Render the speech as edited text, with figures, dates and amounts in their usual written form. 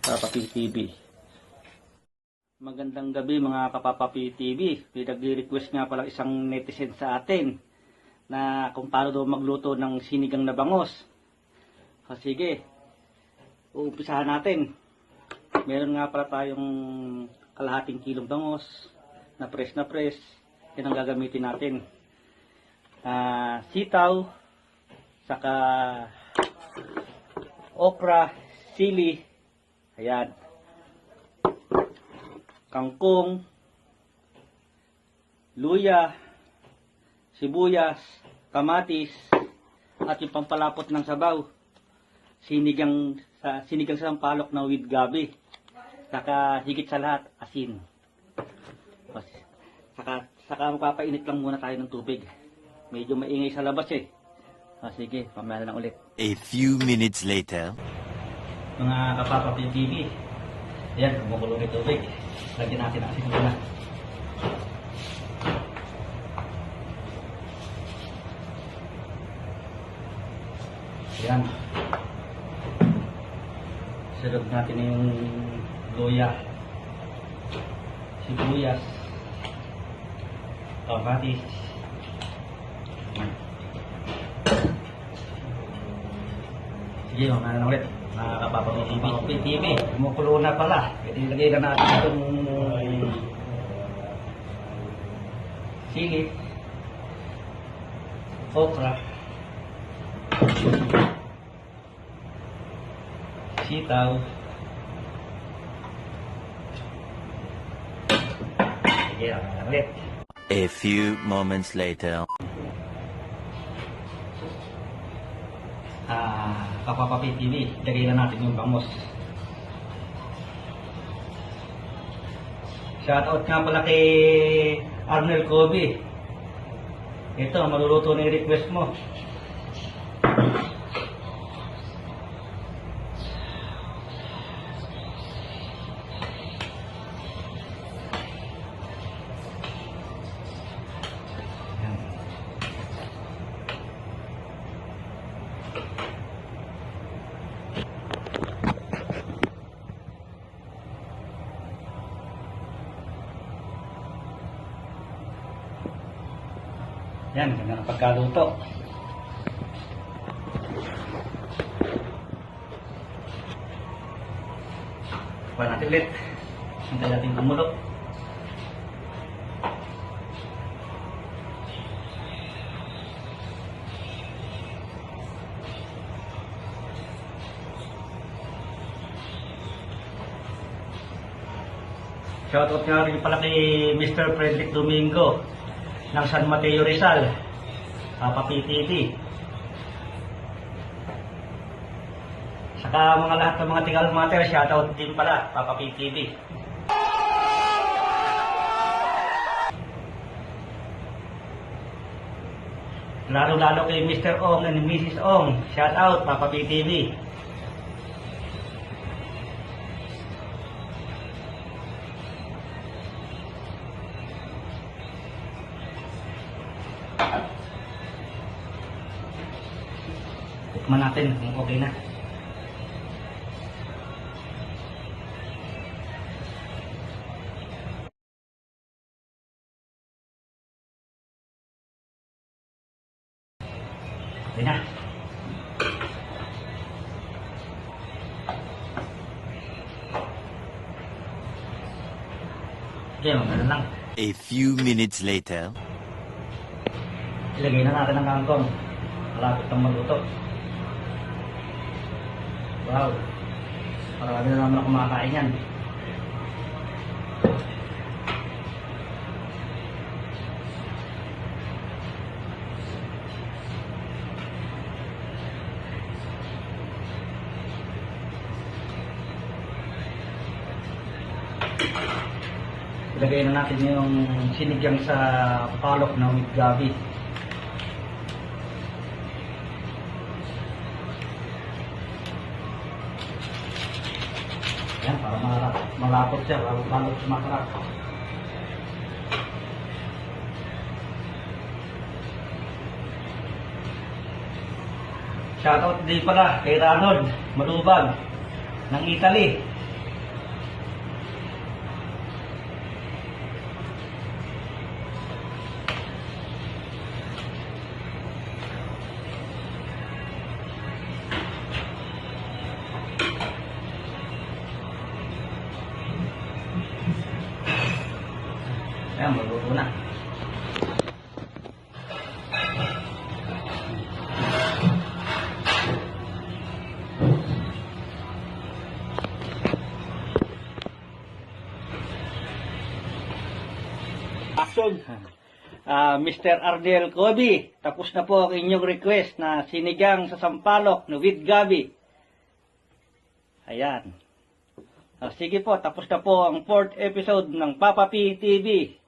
Kapapi TV. Magandang gabi mga Kapapi TV. Pinag-request nga pala isang netizen sa atin na kung paano daw magluto ng sinigang na bangos. Sige, uumpisahan natin. Meron nga pala tayong kalahating kilong bangos na press. Yan ang gagamitin natin. Sitaw, saka okra, sili, ayan, kangkong, luya, sibuyas, kamatis, at yung pampalapot ng sabaw, sinigang sa sampalok na with gabi, saka higit sa lahat, asin. Saka mapapainit lang muna tayo ng tubig. Medyo maingay sa labas eh. Sige, mamaya na lang ulit. A few minutes later. Mga Kapapi TV, ayan, kumukulo ng tubig. Lagyan natin ang asin muna. Ayan. Sunod natin yung luya, sibuyas, kamatis. Sige, mamaya na ulit. Mga Kapapi TV, kumukulo na pala. Pwede ilagay na natin itong sili, okra, sitaw, sige, ulit. A few moments later. Kapapi TV, lagay na natin yung bangos. Shoutout nga pala kay Arnel Kobe. Ito, maluluto na yung request mo. Yan, ganda ng pagkaluto. Kuha natin ulit. Hintay natin kumulo. Shoutout nga rin pala kay Mr. Frederick Domingo ng San Mateo Rizal, Kapapi TV. Saka mga lahat ng mga Tigalmater, shoutout din pala, Kapapi TV. Lalo kay Mr. Ong and Mrs. Ong, shoutout, Kapapi TV. Tikman natin kung okay na. Okay na. Okay, maganda lang. A few minutes later. Ilagay na natin ang kangkong. Malapit ng maluto. Wow, marami na naman ako kumakain yan. Ilagay na natin yung sinigang sa palok na with gabi. Yan, para malapot siya, lalo sumakarap. Shoutout din pala kay Ronald Malubag ng Italy. Ayan, maluto na. Action! Mr. Ardel Kobe, tapos na po ang inyong request na sinigang sa sampalok na with gabi. Ayan. Sige po, tapos na po ang 4th episode ng Papa P TV.